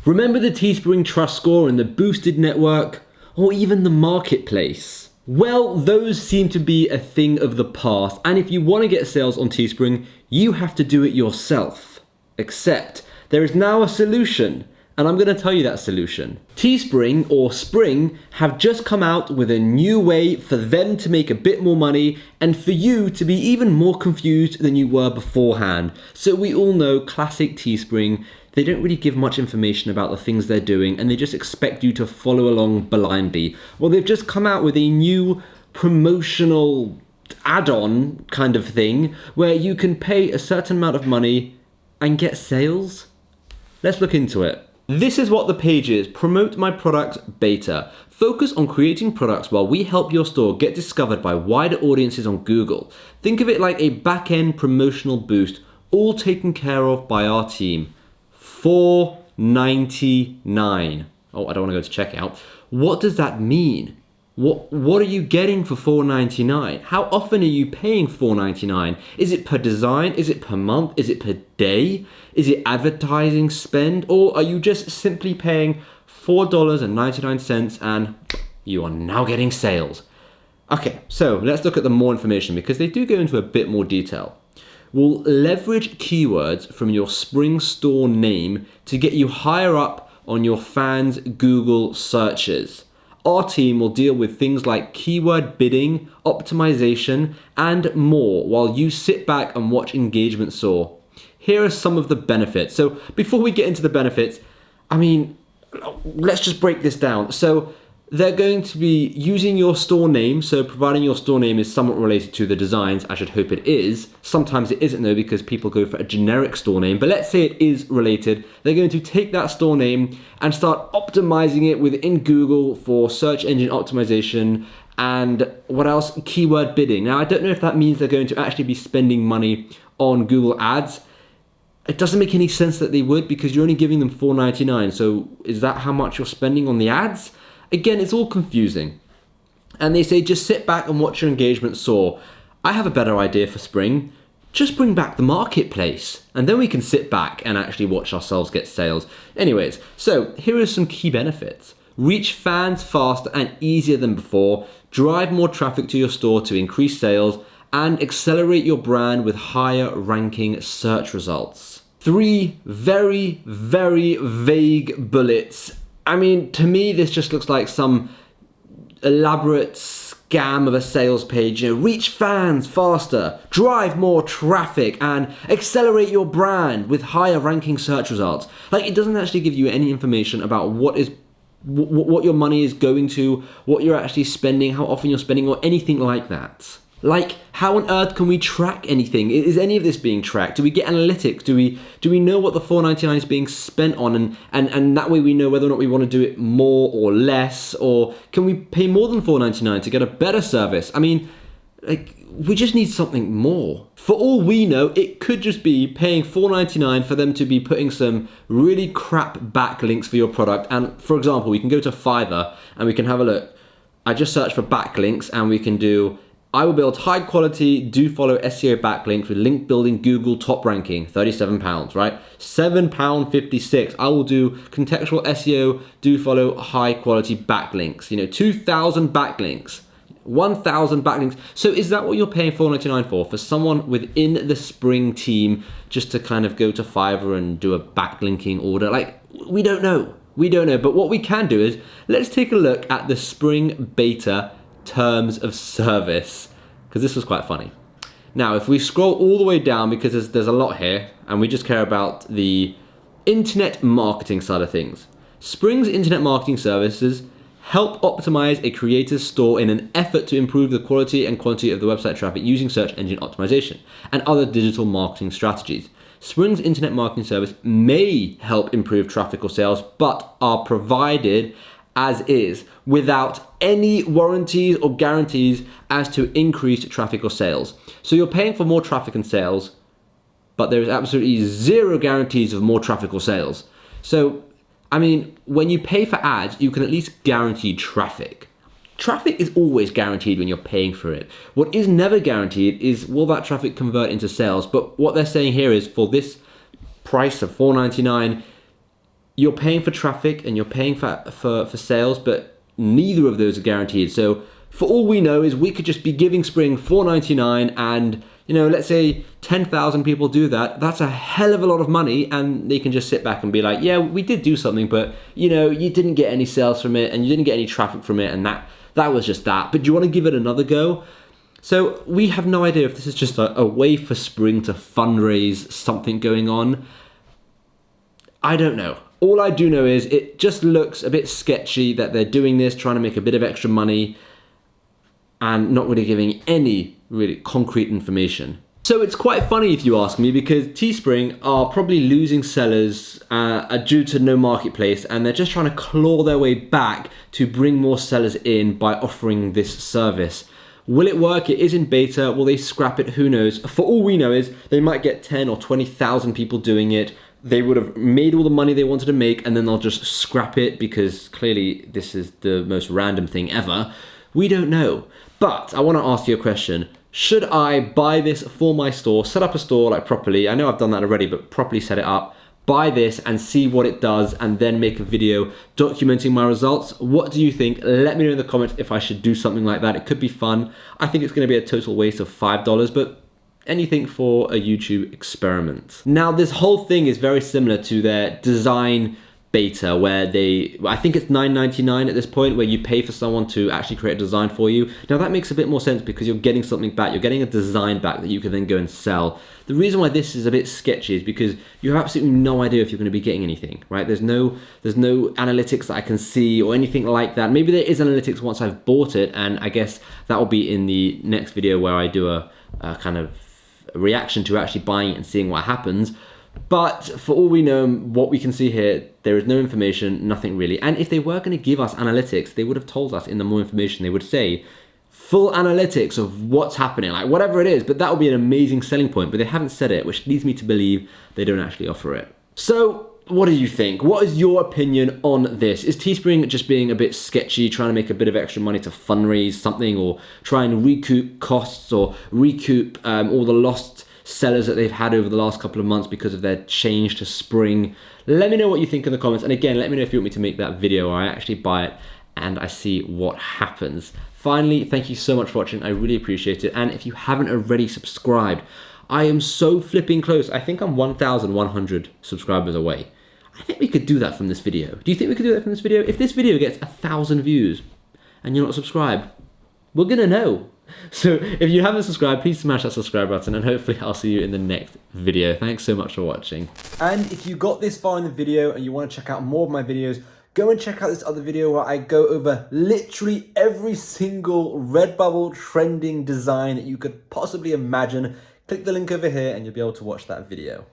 Remember the Teespring Trust Score and the Boosted Network? Or even the Marketplace? Well, those seem to be a thing of the past, and if you want to get sales on Teespring, you have to do it yourself. Except, there is now a solution, and I'm going to tell you that solution. Teespring, or Spring, have just come out with a new way for them to make a bit more money, and for you to be even more confused than you were beforehand. So we all know classic Teespring, they don't really give much information about the things they're doing, and they just expect you to follow along blindly. Well, they've just come out with a new promotional add-on kind of thing where you can pay a certain amount of money and get sales. Let's look into it. This is what the page is. Promote my product beta. Focus on creating products while we help your store get discovered by wider audiences on Google. Think of it like a back-end promotional boost, all taken care of by our team. $4.99. Oh, I don't want to go to checkout. What does that mean? What are you getting for $4.99? How often are you paying $4.99? Is it per design? Is it per month? Is it per day? Is it advertising spend? Or are you just simply paying $4.99 and you are now getting sales? Okay, so let's look at the more information because they do go into a bit more detail. We'll leverage keywords from your Spring store name to get you higher up on your fans' Google searches. Our team will deal with things like keyword bidding, optimization, and more while you sit back and watch engagement soar. Here are some of the benefits. So before we get into the benefits, let's just break this down. So they're going to be using your store name, so providing your store name is somewhat related to the designs, I should hope it is. Sometimes it isn't though because people go for a generic store name, but let's say it is related. They're going to take that store name and start optimizing it within Google for search engine optimization and what else? Keyword bidding. Now I don't know if that means they're going to actually be spending money on Google Ads. It doesn't make any sense that they would because you're only giving them $4.99. So is that how much you're spending on the ads? Again, it's all confusing. And they say just sit back and watch your engagement soar. I have a better idea for Spring. Just bring back the Marketplace and then we can sit back and actually watch ourselves get sales. Anyways, so here are some key benefits. Reach fans faster and easier than before, drive more traffic to your store to increase sales, and accelerate your brand with higher ranking search results. 3 very, very vague bullets. To me, this just looks like some elaborate scam of a sales page. Reach fans faster, drive more traffic, and accelerate your brand with higher ranking search results. It doesn't actually give you any information about what your money is going to, what you're actually spending, how often you're spending, or anything like that. How on earth can we track anything? Is any of this being tracked? Do we get analytics? Do we know what the $4.99 is being spent on? And that way we know whether or not we want to do it more or less, or can we pay more than $4.99 to get a better service? We just need something more. For all we know, it could just be paying $4.99 for them to be putting some really crap backlinks for your product. And for example, we can go to Fiverr and we can have a look. I just searched for backlinks and we can do I will build high quality, do follow SEO backlinks with link building Google top ranking, £37, right? £7.56. I will do contextual SEO, do follow high quality backlinks. 2,000 backlinks, 1,000 backlinks. So is that what you're paying $4.99 for someone within the Spring team just to kind of go to Fiverr and do a backlinking order? We don't know. But what we can do is let's take a look at the Spring beta terms of service, because this was quite funny. Now, if we scroll all the way down, because there's a lot here, and we just care about the internet marketing side of things. Spring's internet marketing services help optimize a creator's store in an effort to improve the quality and quantity of the website traffic using search engine optimization and other digital marketing strategies. Spring's internet marketing service may help improve traffic or sales, but are provided as is, without any warranties or guarantees as to increased traffic or sales. So you're paying for more traffic and sales, but there is absolutely zero guarantees of more traffic or sales. So, when you pay for ads, you can at least guarantee traffic. Traffic is always guaranteed when you're paying for it. What is never guaranteed is will that traffic convert into sales? But what they're saying here is for this price of $4.99, you're paying for traffic and you're paying for sales, but neither of those are guaranteed. So for all we know is we could just be giving Spring $4.99 and, you know, let's say 10,000 people do that. That's a hell of a lot of money, and they can just sit back and be like, yeah, we did do something, but, you know, you didn't get any sales from it and you didn't get any traffic from it, and that was just that. But do you want to give it another go? So we have no idea if this is just a way for Spring to fundraise something going on. I don't know. All I do know is it just looks a bit sketchy that they're doing this, trying to make a bit of extra money, and not really giving any really concrete information. So it's quite funny if you ask me, because Teespring are probably losing sellers due to no marketplace, and they're just trying to claw their way back to bring more sellers in by offering this service. Will it work? It is in beta. Will they scrap it? Who knows? For all we know is they might get 10 or 20,000 people doing it. They would have made all the money they wanted to make, and then they'll just scrap it because clearly this is the most random thing ever. We don't know. But I want to ask you a question. Should I buy this for my store, set up a store like properly? I know I've done that already, but properly set it up. Buy this and see what it does, and then make a video documenting my results. What do you think? Let me know in the comments if I should do something like that. It could be fun. I think it's going to be a total waste of $5, but anything for a YouTube experiment. Now, this whole thing is very similar to their design beta, where I think it's $9.99 at this point, where you pay for someone to actually create a design for you. Now that makes a bit more sense because you're getting something back. You're getting a design back that you can then go and sell. The reason why this is a bit sketchy is because you have absolutely no idea if you're going to be getting anything, right? There's no analytics that I can see or anything like that. Maybe there is analytics once I've bought it, and I guess that will be in the next video where I do a kind of reaction to actually buying it and seeing what happens. But for all we know, what we can see here, there is no information, nothing really. And if they were going to give us analytics, they would have told us in the more information. They would say full analytics of what's happening, like whatever it is, but that would be an amazing selling point. But they haven't said it, which leads me to believe they don't actually offer it. So what do you think? What is your opinion on this? Is Teespring just being a bit sketchy, trying to make a bit of extra money to fundraise something, or try and recoup costs, or recoup all the lost sellers that they've had over the last couple of months because of their change to Spring? Let me know what you think in the comments, and again, let me know if you want me to make that video where I actually buy it and I see what happens. Finally, thank you so much for watching. I really appreciate it, and if you haven't already subscribed, I am so flipping close. I think I'm 1,100 subscribers away. I think we could do that from this video. Do you think we could do that from this video? If this video gets 1,000 views and you're not subscribed, we're gonna know. So if you haven't subscribed, please smash that subscribe button, and hopefully I'll see you in the next video. Thanks so much for watching. And if you got this far in the video and you want to check out more of my videos, go and check out this other video where I go over literally every single Redbubble trending design that you could possibly imagine. Click the link over here and you'll be able to watch that video.